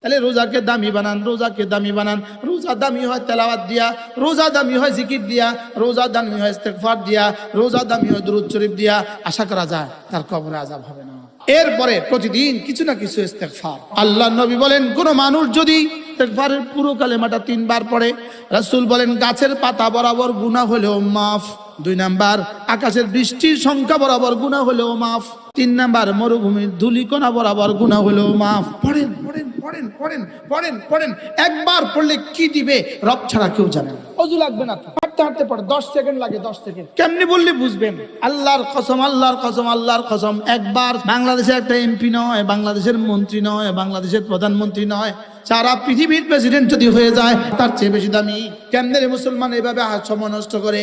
তাহলে রোজাকে দামি বানান, রোজাকে দামি বানান। রোজা দামি হয় তেলাওয়াত দিয়া, রোজা দামি হয় জিকির দিয়া, রোজা দামি হয় ইস্তেগফার দিয়া, রোজা দামি হয় দুরূদ শরীফ দিয়া। আশা করা যায় তার কবরে আযাব হবে না। এরপরে প্রতিদিন কিছু না কিছু ইস্তেগফার। আল্লাহর নবী বলেন, কোন মানুষ যদি ইস্তেগফারের পুরো কালেমাটা 3 বার পড়ে, রাসূল বলেন গাছের পাতা বরাবর গুনাহ হলেও মাফ। 2 নাম্বার, আকাশের বৃষ্টির সংখ্যা বরাবর গুনাহ হলেও মাফ। 3 নাম্বার, মরুভূমির ধূলিকণা বরাবর গুনাহ হলেও মাফ। পড়েন পড়েন পড়েন পড়েন পড়েন পড়েন। একবার পড়লে কি দিবে রব ছাড়া কেউ জানে না। অজু লাগবে না, হাঁটতে হাঁটতে পড়ে, 10 সেকেন্ড লাগে, 10 সেকেন্ড। কেমনি বললে বুঝবেন? আল্লাহর কসম, আল্লাহর কসম, আল্লাহর কসম, একবার বাংলাদেশের একটা এমপি নয়, বাংলাদেশের মন্ত্রী নয়, বাংলাদেশের প্রধানমন্ত্রী নয়, সারা পৃথিবীর প্রেসিডেন্ট যদি হয়ে যায় তার চেয়ে বেশি দামি। কেমনে রে মুসলমান এইভাবে সময় নষ্ট করে?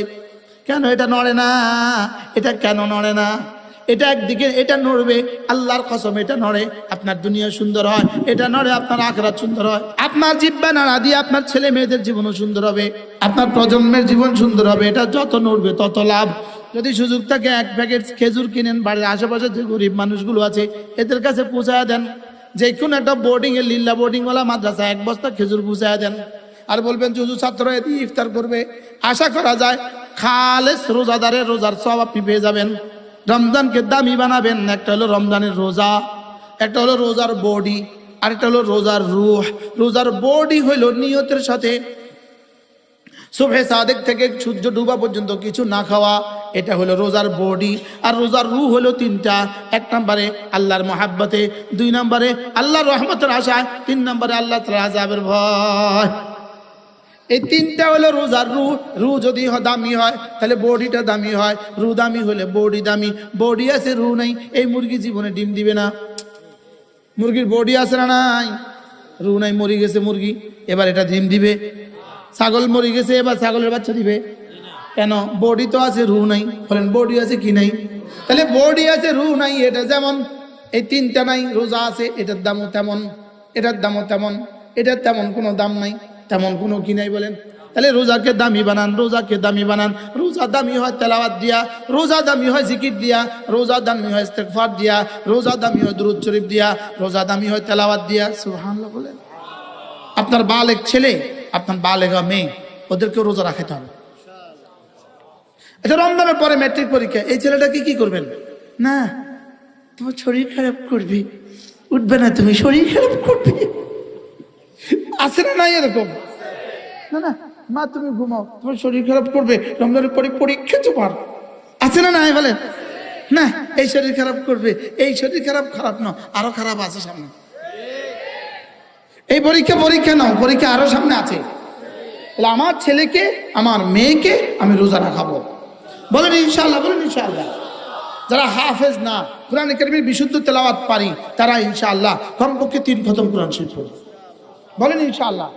কেন এটা নড়ে না? এটা কেন নড়ে না? এটা একদিকে এটা নড়বে, আল্লাহর কসম এটা নড়ে, আপনার দুনিয়া সুন্দর হয়। এটা নড়ে, আপনার আখিরাত সুন্দর হয়। আপনার জিহ্বা নাড়া দিয়ে আপনার ছেলে মেয়েদের জীবনও সুন্দর হবে, আপনার প্রজন্মের জীবন সুন্দর হবে। এটা যত নড়বে তত লাভ। যদি সুযোগ থাকে 1 প্যাকেট খেজুর কিনেন, বাড়ির আশেপাশে যে গরিব মানুষগুলো আছে এদের কাছে পৌঁছায় দেন। যে কোনো একটা বোর্ডিং এ, লিল্লা বোর্ডিংওয়ালা মাদ্রাসা 1 বস্তা খেজুর পৌঁছায় দেন, আর বলবেন যুজু ছাত্ররা এটি ইফতার করবে। আশা করা যায় খালেস রোজাদারের রোজার সওয়াব আপনি পেয়ে যাবেন। রমজানকে দামি বানাবেন। একটা হলো রমজানের রোজা, একটা হলো রোজার বডি, আরেকটা হলো রোজার রূহ। রোজার বডি হইল নিয়তের সাথে সুবহে সাদেক থেকে সূর্য ডুবা পর্যন্ত কিছু না খাওয়া, এটা হলো রোজার বডি। আর রোজার রূহ হলো 3টা। 1 নম্বরে আল্লাহর মহাব্বতে, 2 নম্বরে আল্লাহর রহমতের আশায়, 3 নম্বরে আল্লাহ তাআলার আযাবের ভয়। এই 3টা হলো রোজার রূহ। রূহ যদি দামি হয় তাহলে বডিটা দামি হয়, রূহ দামি হলে বডি দামি। বডি আছে, রূহ নাই। এই মুরগি জীবনে ডিম দিবে না। মুরগির বডি আছে না নাই? রূহ নাই, মরে গেছে মুরগি, এবার এটা ডিম দিবে। ছাগল মরে গেছে, এবার ছাগলের বাচ্চা দিবে। কেন? বডি তো আছে, রূহ নাই। বলেন বডি আছে কি নাই? তাহলে বডি আছে, রূহ নাই। এটা যেমন এই 3টা নাই, রোজা আছে, এটার দামও তেমন, এটার দামও তেমন, এটার তেমন কোনো দাম নাই, তেমন কোনো কি নাই। বলেন তাহলে রোজাকে দামি বানান, রোজাকে দামি বানান। রোজা দামি হয় তেলাওয়াত দিয়া, রোজা দামি হয় জিকির দিয়া, রোজা দামি হয় ইস্তেগফার দিয়া, রোজা দামি হয় দুরূদ শরীফ দিয়া, রোজা দামি হয় তেলাওয়াত দিয়া। সুবহানাল্লাহ বলেন। আপনার বালেগ ছেলে, আপনার বালেগা মেয়ে, ওদেরকে রোজা রাখতে হবে। আচ্ছা, রমজানের পরে ম্যাট্রিক পরীক্ষা, এই ছেলেটাকে কি করবেন? না, তোমার শরীর খারাপ করবে, উঠবে না, তুমি শরীর খারাপ করবে। আছে না নাই এরকম? না না মা তুমি ঘুমাও, তোমার শরীর খারাপ করবে, রমজানের পরে পরীক্ষা তোমার। আছে না নাই? বলেন না, এই শরীর খারাপ করবে, এই শরীর খারাপ, খারাপ না, আরো খারাপ আছে সামনে। এই পরীক্ষা, পরীক্ষা নাও, পরীক্ষা আরো সামনে আছে। তাহলে আমার ছেলেকে, আমার মেয়েকে আমি রোজা রাখাবো। বলেন ইনশাআল্লাহ, বলেন ইনশাআল্লাহ। যারা হাফেজ না, কোরআন কারীমের বিশুদ্ধ তেলাওয়াত পারি, তারা ইনশাআল্লাহ কমপক্ষে 3 খতম কোরআন শরীফ পড়বে। বলেন ইনশাআল্লাহ।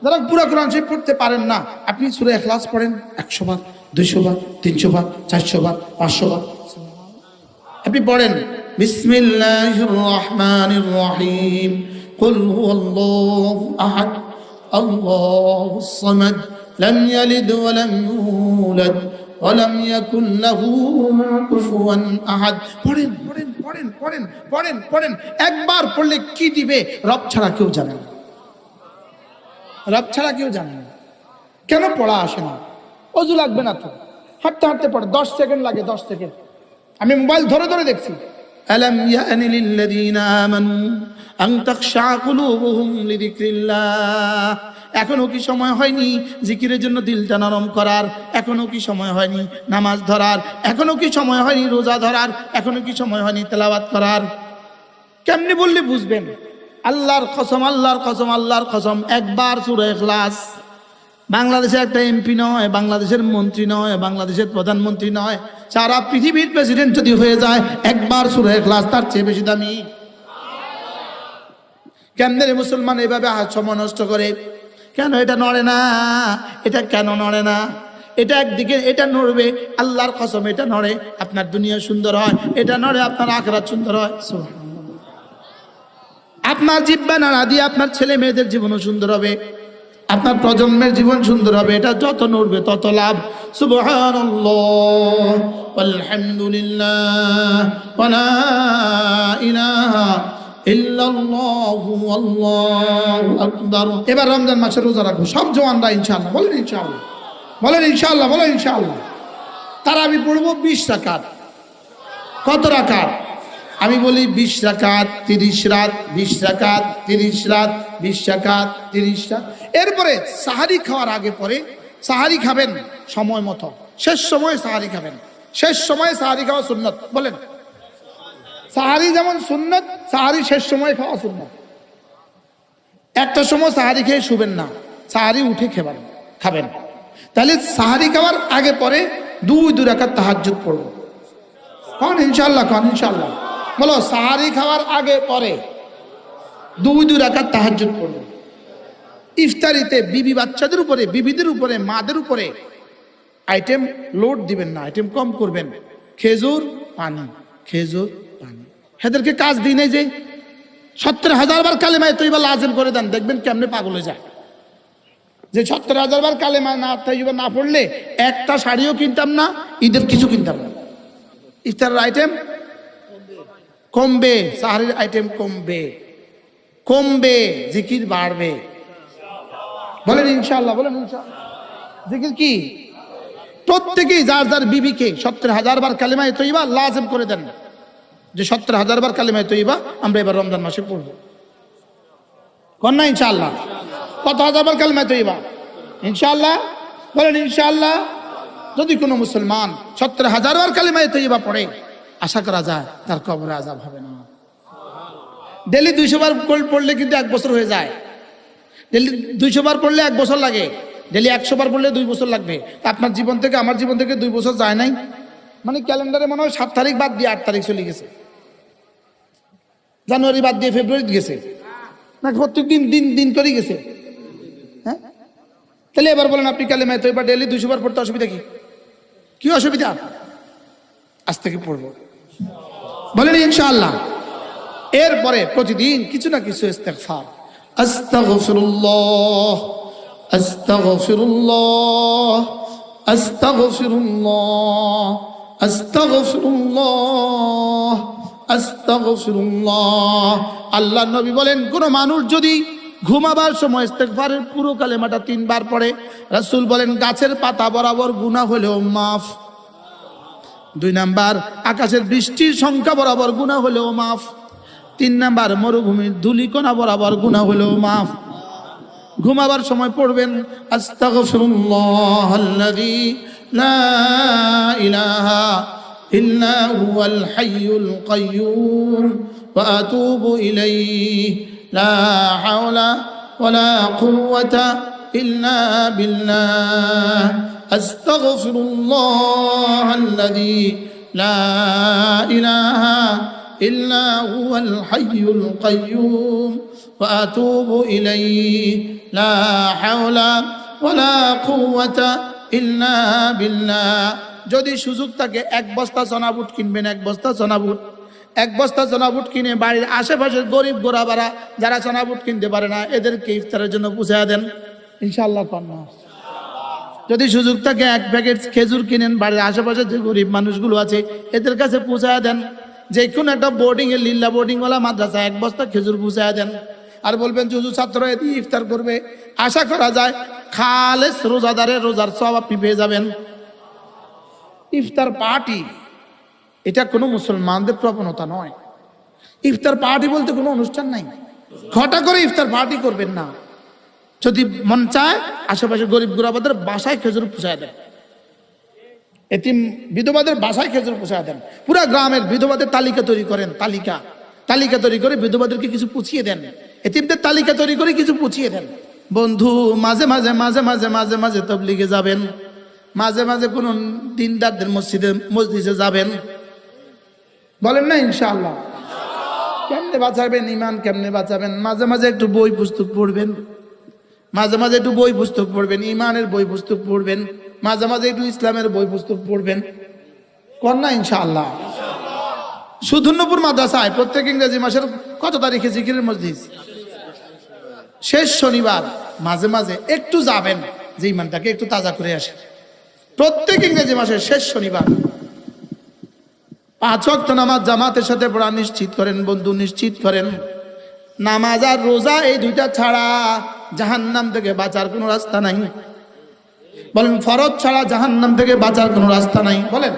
যারা পুরো কোরআন শরীফ পড়তে পারেন না, আপনি সূরা ইখলাস পড়েন 100 বার, 200 বার, 300 বার, 400 বার, 500 বার আপনি পড়েন। বিসমিল্লাহির রহমানির রহিম, কুল হুয়াল্লাহু আহাদ, আল্লাহুস সামাদ, লাম ইয়ালিদ ওয়া লাম ইউলাদ ওয়া লাম ইয়াকুল লাহু কুফুয়ান আহাদ। পড়েন পড়েন পড়েন পড়েন পড়েন পড়েন। একবার পড়লে কি দিবে রব ছাড়া কেউ জানে না। রব ছাড়া কেউ জানে না। কেন পড়া আসে না? অজু লাগবে না তো, হাঁটতে হাঁটতে পড়ে, 10 সেকেন্ড লাগে, 10 সেকেন্ড। আমি মোবাইল ধরে ধরে দেখছি। আলাম ইয়ানি লিল্লাযীনা আমানু আন তাখশা কুলুবুহুম লিযিকরিল্লাহ। এখনো কি সময় হয়নি জিকিরের জন্য দিলটা নরম করার? এখনো কি সময় হয়নি নামাজ ধরার? এখনো কি সময় হয়নি রোজা ধরার? এখনো কি সময় হয়নি তেলাওয়াত করার? কেমনি বললে বুঝবেন? আল্লাহর কসম, আল্লাহর কসম, আল্লাহর কসম, একবার সূরা ইখলাস। বাংলাদেশের একটা এমপি নয়, বাংলাদেশের মন্ত্রী নয়, বাংলাদেশের প্রধানমন্ত্রী নয়, সারা পৃথিবীর প্রেসিডেন্ট যদি হয়ে যায়, একবার সূরা ইখলাস তার চেয়ে বেশি দামি। কেমনে রে মুসলমান এইভাবে সময় নষ্ট করে? কেন এটা নড়ে না? এটা কেন নড়ে না? এটা একদিকে এটা নড়বে, আল্লাহর কসম এটা নড়ে, আপনার দুনিয়া সুন্দর হয়। এটা নড়ে, আপনার আখিরাত সুন্দর হয়। আপনার জিহ্বা নাড়া দিয়ে আপনার ছেলে মেয়েদের জীবনও সুন্দর হবে, আপনার প্রজন্মের জীবন সুন্দর হবে। এটা যত নড়বে তত লাভ। সুবহানাল্লাহ ওয়ালহামদুলিল্লাহ ওয়া লা ইলাহা ইল্লাল্লাহু আল্লাহু আকবার। এবার রমজান মাসে রোজা রাখবো সব জওয়ানরা ইনশাআল্লাহ। বলেন ইনশাআল্লাহ, বলেন ইনশাআল্লাহ, বলেন ইনশাআল্লাহ। তারাবি পড়বো 20 রাকাত। কত রাকাত? আমি বলি 20 রাকাত, 30 রাত, 20 রাকাত, 30 রাত, 20 রাকাত, 30 রাত। এরপরে সাহারি খাওয়ার আগে পরে সাহারি খাবেন সময় মতো, শেষ সময়ে সাহারি খাবেন। শেষ সময়ে সাহারি খাওয়া সুন্নত। বলেন, সাহারি যেমন সুন্নত, সাহারি শেষ সময় খাওয়া সুন্নত। একটা সময় সাহারি খেয়ে শুবেন না, সাহারি উঠে খাবেন। তাহলে সাহারি খাওয়ার আগে পরে 2 রাকাত তাহাজ্জুদ পড়ব। কন ইনশাআল্লাহ, কন ইনশাআল্লাহ। বলো, সাহারি খাওয়ার আগে পরে 2 রাকাত তাহাজ্জুদ পড়ব। ইফতারিতে বিবি বাচ্চাদের উপরে, বিবিদের উপরে, মাদের উপরে আইটেম লোড দিবেন না, আইটেম কম করবেন। খেজুর পানি, খেজুর পানি। এদেরকে কাজ দিই নাই যে 70,000 বার কালেমায়ে তৈবা লাজিম করে দেন, দেখবেন কেমনে পাগল হয়ে যায়। যে 70,000 বার কালেমা না তৈবা না পড়লে একটা শাড়িও কিনতাম না, ঈদের কিছু কিনতাম না। ইফতারের আইটেম কমবে, সাহারির আইটেম কমবে, কমবে, জিকির বাড়বে। বলেন ইনশাআল্লাহ, বলেন ইনশাআল্লাহ। জিকির কি? প্রত্যেকেই যার যার বিবিকে 70,000 বার কালেমায়ে তৈবা লাজিম করে দেন, যে 70,000 বার কালেমায়ে তৈবা আমরা এবার রমজান মাসে পড়ব। কন্যা ইনশাআল্লাহ। কত হাজার বার কালেমায়ে তৈবা? ইনশাআল্লাহ, বলেন ইনশাআল্লাহ। যদি কোনো মুসলমান 70,000 বার কালেমায়ে তৈবা পড়ে, আশা করা যায় তার কবরে আযাব হবে না। ডেলি 200 বার পড়লে কিন্তু 1 বছর হয়ে যায়। ডেলি 200 বার পড়লে 1 বছর লাগে, ডেলি 100 বার পড়লে 2 বছর লাগবে। আপনার জীবন থেকে আমার জীবন থেকে 2 বছর যায় নাই, মানে ক্যালেন্ডারে মনে হয় 7 তারিখ বাদ দিয়ে 8 তারিখ চলে গেছে, জানুয়ারি বাদ দিয়ে ফেব্রুয়ারি গেছে, না প্রত্যেক দিন দিন দিন করে গেছে। হ্যাঁ, তাহলে এবার বলেন আপনি কালেমায়ে তৈবা ডেলি 200 বার পড়তে অসুবিধা কি? কি অসুবিধা? আজ থেকে পড়বো, বলেন ইনশাআল্লাহ। এরপরে প্রতিদিন কিছু না কিছু ইস্তেগফার, আস্তাগফিরুল্লাহ, আস্তাগফিরুল্লাহ, আস্তাগফিরুল্লাহ, আস্তাগফিরুল্লাহ, আস্তাগফিরুল্লাহ। আল্লাহ নবী বলেন, কোন মানুষ যদি ঘুমাবার সময় ইস্তেগফারের পুরো কালেমাটা 3 বার পড়ে, রাসূল বলেন গাছের পাতা বরাবর গুনাহ হলেও মাফ। 2 নাম্বার, আকাশের বৃষ্টির সংখ্যা বরাবর গুনাহ হলেও মাফ। 3 নাম্বার, মরুভূমির ধূলিকণা বরাবর গুনাহ হলেও মাফ। ঘুমাবার সময় পড়বেন আস্তাগফিরুল্লাহাল্লাযী লা ইলাহা ইল্লা হুয়াল হাইয়ুল কাইয়্যুম ওয়া আতুবু ইলাইহি লা হাওলা ওয়ালা কুওয়াতা ইল্লা বিল্লাহ। আস্তাগফিরুল্লাহাল্লাযী লা ইলাহা ইল্লা হুয়াল হাইয়ুল কাইয়্যুম ওয়া আতুবু ইলাইহি লা হাওলা ওয়ালা কুওয়াতা ইল্লা বিল্লাহ। যদি সুযোগ থাকে 1 বস্তা চনা বুট কিনবেন, 1 বস্তা চনা বুট, 1 বস্তা চনা বুট কিনে বাড়ির আশেপাশের গরিব গোরাবারা যারা চনা বুট কিনতে পারে না এদেরকে ইফতারের জন্য পৌঁছায় দেন ইনশাআল্লাহ। কন্যা যদি সুযোগ থাকে 1 প্যাকেট খেজুর কিনেন, বাড়ির আশেপাশে যে গরিব মানুষগুলো আছে এদের কাছে পৌঁছায় দেন। যে কোনো একটা বোর্ডিং এ লিল্লা বোর্ডিংওয়ালা মাদ্রাসা 1 বস্তা খেজুর পৌঁছায় দেন, আর বলবেন হুজুর ছাত্র এদি ইফতার করবে। আশা করা যায় খালেস রোজাদারের রোজার সওয়াব আপনি পেয়ে যাবেন। ইফতার পার্টি এটা কোনো মুসলমানদের প্রবণতা নয়। ইফতার পার্টি বলতে কোনো অনুষ্ঠান নাই, ঘটা করে ইফতার পার্টি করবেন না। যদি মন চায় আশেপাশে গরিব গুরাবাদের বাসায় খেজুর পৌঁছায় দেন, এতিম বিধবাদের বাসায় খেজুর পৌঁছায় দেন। পুরা গ্রামের বিধবাদের তালিকা তৈরি করেন, তালিকা তৈরি করে বিধবাদেরকে কিছু পুছিয়ে দেন, এতিমদের তালিকা তৈরি করে কিছু পুছিয়ে দেন। বন্ধু মাঝে মাঝে মাঝে মাঝে মাঝে মাঝে তাবলীগে যাবেন, মাঝে মাঝে কোন দিনদারদের মসজিদে যাবেন, বলেন না ইনশাআল্লাহ। কেমনে বাঁচাবেন ইমান, কেমনে বাঁচাবেন? মাঝে মাঝে একটু বই পুস্তক পড়বেন, মাঝে মাঝে একটু বই পুস্তক পড়বেন, ইমানের বই পুস্তক পড়বেন, মাঝে মাঝে একটু ইসলামের বই পুস্তক পড়বেন। কন্যা ইনশাআল্লাহ। সুধন্যপুর মাদ্রাসায় প্রত্যেক ইংরেজি মাসের কত তারিখে জিকিরের মজলিস? শেষ শনিবার। মাঝে মাঝে একটু যাবেন, যে ইমানটাকে একটু তাজা করে আসে। প্রত্যেক ইংরেজি মাসের শেষ শনিবার 5 ওয়াক্ত নামাজ জামাতের সাথে পড়া নিশ্চিত করেন বন্ধু, নিশ্চিত করেন। নামাজ আর রোজা এই দুইটা ছাড়া জাহান্নাম থেকে বাঁচার কোনো রাস্তা নাই। বলেন ফরজ ছাড়া জাহান্নাম থেকে বাঁচার কোনো রাস্তা নাই। বলেন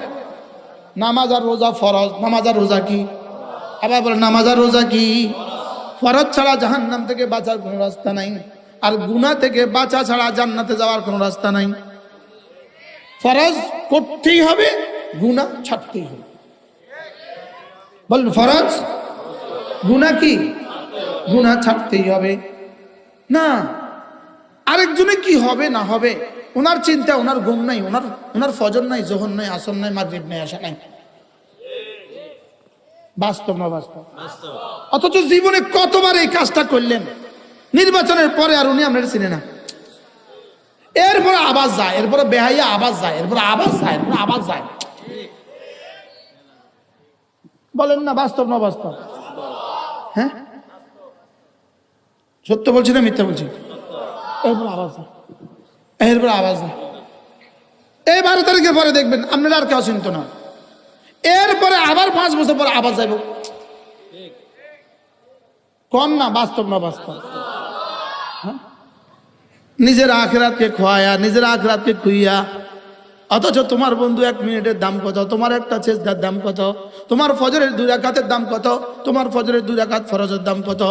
নামাজ আর রোজা ফরজ, নামাজ আর রোজা কি? আবার বলেন নামাজ আর রোজা কি? ফরজ ছাড়া জাহান্নাম থেকে বাঁচার কোনো রাস্তা নাই। আর গুনাহ থেকে বাঁচা ছাড়া জান্নাতে যাওয়ার কোনো রাস্তা নাই। ফরজ করতেই হবে, গুনাহ ছাড়তেই হবে। বলেন ফরজ, গুনাহ কি? গুনাহ ছাড়তেই হবে। না আরেকজনে কি হবে না হবে ওনার চিন্তা, ওনার ঘুম নাই, ওনার ফজর নাই, যোহর নাই, আসর নাই, মাগরিব নাই, আশা নাই। বাস্তব না বাস্তব? অথচ জীবনে কতবার এই কাজটা করলেন, নির্বাচনের পরে আর উনি আমরা চিনে না। এরপরে আবার যায়, এরপরে বেহাইয়া আবার যায়, এরপরে আবার যায়, এরপরে আবার যায়। বলেন না বাস্তব না বাস্তব? হ্যাঁ সত্য বলছি না মিথ্যা বলছি? এরপরে আবার যায়, এরপরে আবার যায়। এই 12 তারিখের পরে দেখবেন আপনারা আর কেউ চিনত না। এরপরে আবার 5 বছর পরে আবার যাইব। কোন না বাস্তব না বাস্তব? নিজের আখিরাতকে খোয়ায়া, নিজের আখিরাতকে খুইয়া, অথচ তোমার বন্ধু 1 মিনিটের দাম কত, তোমার একটা সেজদার দাম কত, তোমার ফজরের 2 রাকাতের দাম কত, তোমার ফজরের 2 রাকাত ফরজের দাম কত।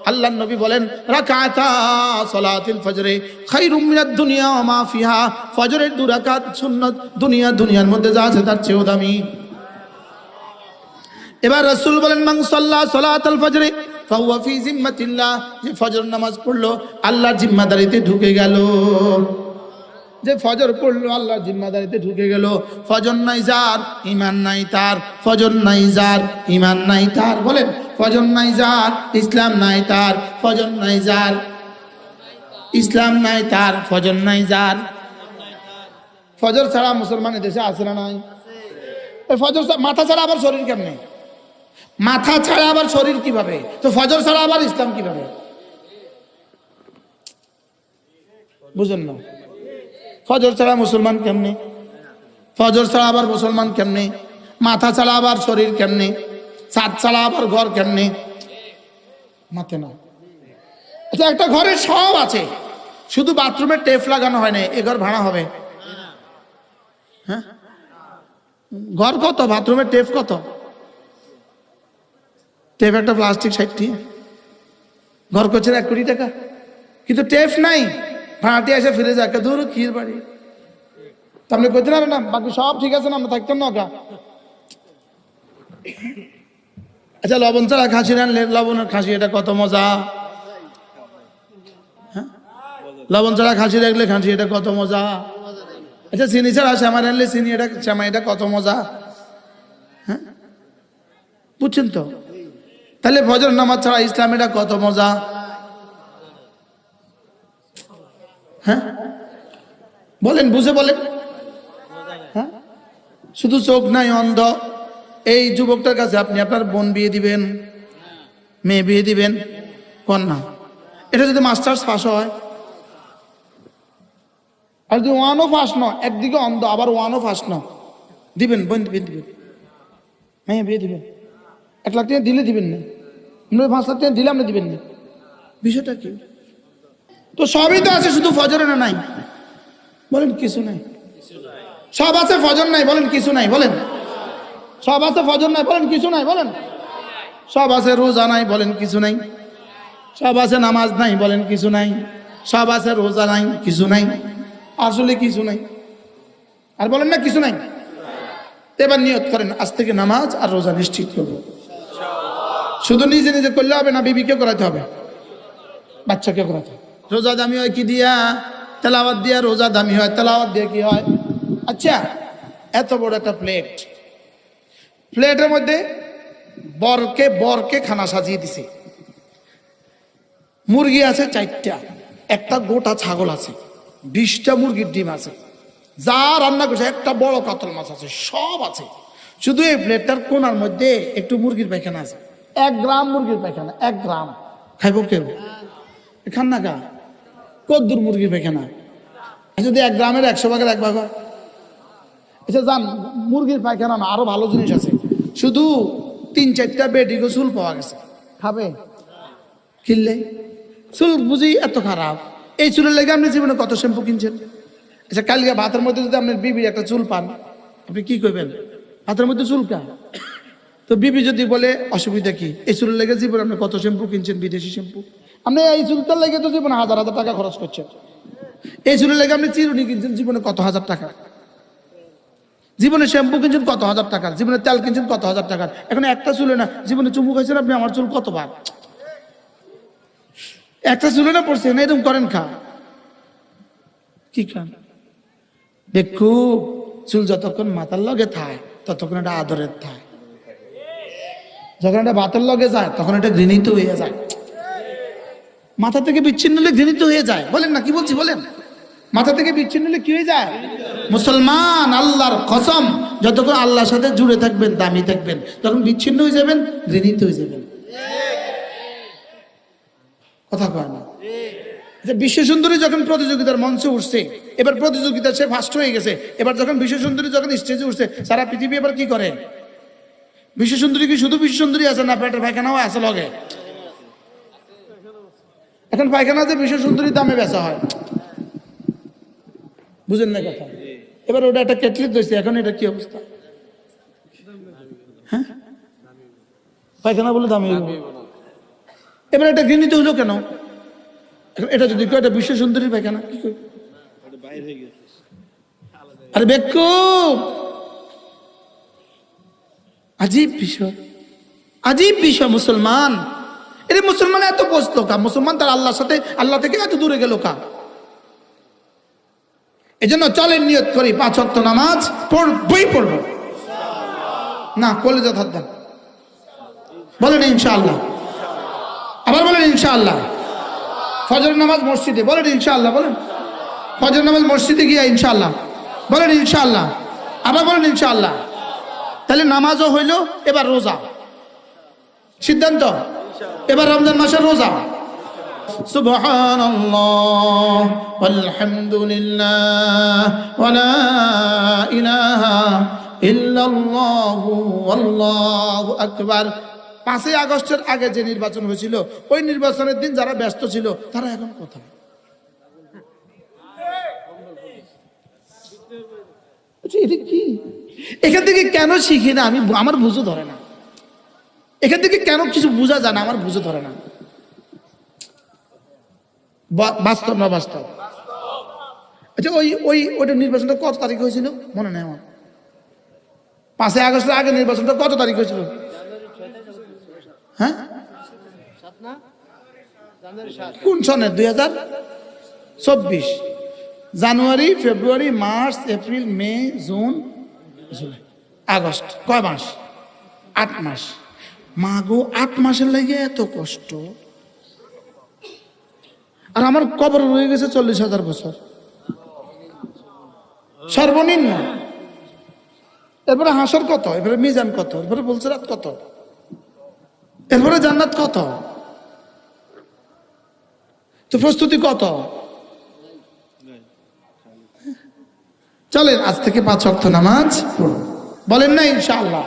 আল্লাহর নবী বলেন রাকাতা সালাতিল ফজরে খায়রুম মিনাদ দুনিয়া ওয়া মা ফিহা। ফজরের 2 রাকাত সুন্নাত, দুনিয়ার মধ্যে যা আছে তার চেয়েও দামি। এবার রাসূল বলেন মান সাল্লা সালাতাল ফজরে ফাহুয়া ফি জিম্মাতিল্লাহ। যে ফজর নামাজ পড়লো আল্লাহর জিম্মাদারিতে ঢুকে গেল। যে ফজর পড়লো আল্লাহর জিম্মাদারিতে ঢুকে গেল। ফজর নাই যার ঈমান নাই তার, ফজর নাই যার ঈমান নাই তার। বলেন ফজর নাই যার ইসলাম নাই তার, ফজর নাই যার ইসলাম নাই তার, ফজর নাই যার। ফজর ছাড়া মুসলমানের দেশে আছে না নাই? ফজর মাথা ছাড়া আবার শরীর কেমনে? মাথা ছাড়া আবার শরীর কিভাবে? তো ফজর ছাড়া আবার ইসলাম কিভাবে? বুঝেন না? ফজর ছাড়া মুসলমান কেমনে? ফজর ছাড়া আবার মুসলমান কেমনে? মাথা ছাড়া আবার শরীর কেমনে? ছাদ ছাড়া আবার ঘর কেমনে? মাথে না। আচ্ছা একটা ঘরে সব আছে, শুধু বাথরুমে টেপ লাগানো হয় না, এ ঘর ভাড়া হবে? হ্যাঁ ঘর কত, বাথরুমের টেপ কত? টেপ একটা প্লাস্টিক 60 টাকা, ঘর করছে 1 কোটি টাকা, কিন্তু টেপ নাই। ভাড়াটি এসে ফিরে যায়, ধরো ক্ষীর বাড়ি তো আপনি করতে পারেন না, বাকি সব ঠিক আছে না, আমরা থাকতাম না ওকা। আচ্ছা লবণ ছাড়া খাসি রানলে, লবণের খাসি এটা কত মজা। হ্যাঁ লবণ ছাড়া খাসি রাখলে খাসি এটা কত মজা। আচ্ছা চিনি ছাড়া শ্যামা রানলে চিনি এটা শ্যামা এটা কত মজা। হ্যাঁ বুঝছেন তো? তাহলে ফজর নামাজ ছাড়া ইসলাম এটা কত মজা। হ্যাঁ বলেন বুঝে বলেন। হ্যাঁ শুধু চোখ নাই অন্ধ। এই যুবকটার কাছে আপনি আপনার বোন বিয়ে দিবেন, মেয়ে বিয়ে দিবেন, কন্যা, এটা যদি মাস্টার্স পাস হয়, আর যদি 1ও পাস ন, একদিকে অন্ধ আবার 1ও পাস ন, দিবেন বোন দিবেন, মেয়ে বিয়ে দিবেন। 1 লাখ টাকা দিলে দিবেন না, 5 লাখ টাকা দিলে আপনি দিবেন না, বিষয়টা কি? তো সবই তো আছে, শুধু ফজরে না নাই? বলেন কিছু নাই। সব আছে ফজর নাই, বলেন কিছু নাই। বলেন সব আছে ফজর নাই, বলেন কিছু নাই। বলেন সব আছে রোজা নাই, বলেন কিছু নাই। সব আছে নামাজ নাই, বলেন কিছু নাই। সব আছে রোজা নাই, কিছু নাই, আসলে কিছু নাই। আর বলেন না কিছু নাই। এবার নিয়ত করেন আজ থেকে নামাজ আর রোজা নিশ্চিত করবো। শুধু নিজে নিজে করলে হবে না, বিবিকে করাতে হবে, বাচ্চাকে করাতে হবে। রোজা দামি হয় কি দিয়া? তেলাওয়াত দিয়া। রোজা দামি হয় তেলাওয়াত দিয়ে। কি হয়? আচ্ছা এত বড় একটা প্লেট, প্লেটের মধ্যে বরকে খানা সাজিয়ে দিছে। মুরগি আছে 4টা, একটা গোটা ছাগল আছে, 20টা মুরগির ডিম আছে, যা রান্না করছে, একটা বড় কাতল মাছ আছে, সব আছে। শুধু এই প্লেটটার কোনার মধ্যে একটু মুরগির পায়খানা আছে, 1 গ্রাম মুরগির পায়খানা। 1 গ্রাম খাইব কেউ? খান না কা? কদ্দুর মুরগির পায়খানা? যদি 1 গ্রামের 100 ভাগের 1 ভাগ হয়। আচ্ছা যান, মুরগির পায়খানা না, আরো ভালো জিনিস আছে, শুধু 3-4টা বেডি গোসল পাওয়া গেছে, খাবে? কিনলে চুল বুঝি এত খারাপ, এই চুলের লেগে আপনি জীবনে কত শ্যাম্পু কিনছেন? আচ্ছা, কালকে ভাতের মধ্যে যদি আপনার বিবির একটা চুল পান, আপনি কি করবেন? ভাতের মধ্যে চুল কা, তো বিবি যদি বলে অসুবিধা কি, এই চুলের লেগে জীবনে আপনি কত শ্যাম্পু কিনছেন, বিদেশি শ্যাম্পু। আপনি এই চুলটার লেগে তো জীবনে হাজার হাজার টাকা খরচ করছেন। এই চুলের লেগে আপনি চিরুনি কিনছেন জীবনে কত হাজার টাকা, জীবনে শ্যাম্পু কিনছেন কত হাজার টাকার, জীবনে তেল কিনছেন কত হাজার টাকার। এখন একটা চুলে না জীবনে চুমু খাইছেন আপনি, আমার চুল কতবার, একটা চুলে না পড়ছেন, এরকম করেন খা কি খান? দেখু চুল যতক্ষণ মাথার লগে থায় ততক্ষণ এটা আদরের থায়, যখন এটা ভাতের লগে যায় তখন এটা ঘৃণিত হয়ে যায়, মাথা থেকে বিচ্ছিন্ন হলে ঘৃণিত হয়ে যায়। বলেন না, কি বলছি বলেন? মাথা থেকে বিচ্ছিন্ন হলে কি হয়ে যায়? মুসলমান আল্লাহর কসম, যতক্ষণ আল্লাহর সাথে জুড়ে থাকবেন, দামি থাকবেন, তখন বিচ্ছিন্ন হয়ে যাবেন, ঘৃণিত হয়ে যাবেন। কথা কয় না? বিশ্ব সুন্দরী যখন প্রতিযোগিতার মঞ্চে উঠছে, এবার প্রতিযোগিতা সে ফার্স্ট হয়ে গেছে, এবার যখন বিশ্ব সুন্দরী যখন স্টেজে উঠছে, সারা পৃথিবী এবার কি করে? বিশ্ব সুন্দরী কি শুধু বিশ্ব সুন্দরী আছে না, পেটের পায়খানাও আছে লগে? এখন পায়খানা যে বিশ্ব সুন্দরী দামে বেচা হয়, বুঝেন না কথা? এবার ওটা একটা কেটলিট দিয়েছে, এখন এটা কি অবস্থা? হ্যাঁ, পায়খানা বলে দামি। এবার এটা ঘৃণিত হলো কেন? এটা যদি এটা বিশ্ব সুন্দরীর পায়খানা, কি করবে? আরে বেকুব, আজীব বিষয়, আজীব বিষয়। মুসলমান, এটা মুসলমান এত বসত কা? মুসলমান তার আল্লাহর সাথে, আল্লাহ থেকে এত দূরে গেল কা? এই জন্য চলেন নিয়ত করি 5 ওয়াক্ত নামাজ পড়বই পড়বো না, কলেজে হাত দেন, বলেন ইনশাআল্লাহ, আবার বলেন ইনশাআল্লাহ। ফজর নামাজ মসজিদে, বলেন ইনশাআল্লাহ, বলেন ফজর নামাজ মসজিদে গিয়া ইনশাআল্লাহ, বলেন ইনশাআল্লাহ, আবার বলেন ইনশাআল্লাহ। তাহলে নামাজও হইল, এবার রোজা সিদ্ধান্ত, এবার রমজান মাসের রোজা। সুবহানাল্লাহ ওয়ালহামদুলিল্লাহ ওয়া লা ইলাহা ইল্লাল্লাহু আল্লাহু আকবার। 5ই আগস্টের আগে যে নির্বাচন হয়েছিল, ওই নির্বাচনের দিন যারা ব্যস্ত ছিল তারা এখন কোথায়? এটা কি? এখান থেকে কেন শিখি না আমি, আমার বুঝে ধরে না। এখান থেকে কেন কিছু বোঝা যায় না, আমার বুঝে ধরে না। বাস্তব না বাস্তব? আচ্ছা, ওইটা নির্বাচনটা কত তারিখ হয়েছিল মনে নেই আমার? 5ই আগস্টের আগে নির্বাচনটা কত তারিখ হয়েছিল? হ্যাঁ, কোন সনের? 2024। জানুয়ারি, ফেব্রুয়ারি, মার্চ, এপ্রিল, মে, জুন, জুলাই, আগস্ট, কয় মাস? 8 মাস। মা গো, 8 মাসের লাগে এত কষ্ট। আর আমার কবর রয়ে গেছে 40,000 বছর সর্বনিম্ন। এরপরে হাসর কত, এরপরে মিজান কত, এরপরে পুলসিরাত কত, এরপরে জান্নাত কত, তো প্রস্তুতি কত? চলেন আজ থেকে 5 ওয়াক্ত নামাজ পড়ুন, বলেন না ইনশাআল্লাহ।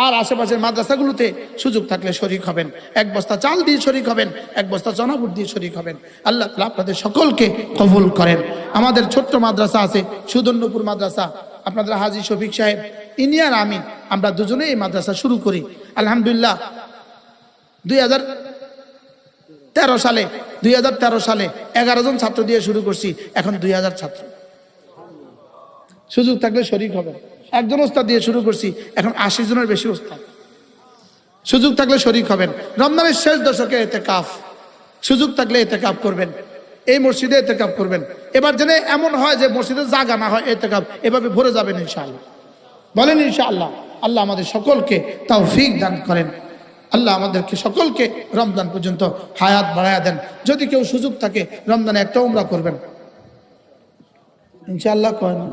আর আশেপাশের মাদ্রাসাগুলোতে সুযোগ থাকলে শরীক হবেন, 1 বস্তা চাল দিয়ে শরীক হবেন, 1 বস্তা চনাবুট দিয়ে শরীক হবেন। আল্লাহ তাআলা আপনাদের সকলকে কবুল করেন। আমাদের ছোট্ট মাদ্রাসা আছে সুদর্ণপুর মাদ্রাসা, আপনাদের হাজী শফিক সাহেব, ইনি আর আমি, আমরা দুজনেই এই মাদ্রাসা শুরু করি। আলহামদুলিল্লাহ 2013 সালে 11 জন ছাত্র দিয়ে শুরু করছি, এখন 2000 ছাত্র। সুযোগ থাকলে শরীক হবেন। 1 জন ওস্তাদ দিয়ে শুরু করছি, এখন 80 জনের বেশি ওস্তাদ। সুযোগ থাকলে শরীক হবেন। রমজানের শেষ দশকে ইতিকাফ, সুযোগ থাকলে ইতিকাফ করবেন, এই মসজিদে ইতিকাফ করবেন। এবার যেন এমন হয় যে মসজিদে জায়গা না হয়, ইতিকাফ এভাবে ভরে যাবেন ইনশাআল্লাহ, বলেন ইনশাআল্লাহ। আল্লাহ আমাদের সকলকে তৌফিক দান করেন। আল্লাহ আমাদেরকে সকলকে রমজান পর্যন্ত হায়াত বাড়ায়া দেন। যদি কেউ সুযোগ থাকে রমজানে একটা উমরা করবেন ইনশাআল্লাহ, কয় না?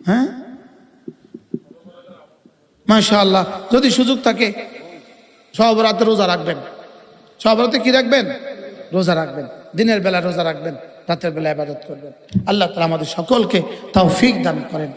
হ্যাঁ, মাশাআল্লাহ। যদি সুযোগ থাকে সব রাতে রোজা রাখবেন। সব রাতে কি রাখবেন? রোজা রাখবেন। দিনের বেলা রোজা রাখবেন, রাতের বেলা ইবাদত করবেন। আল্লাহ তাআলা আমাদের সকলকে তৌফিক দান করেন।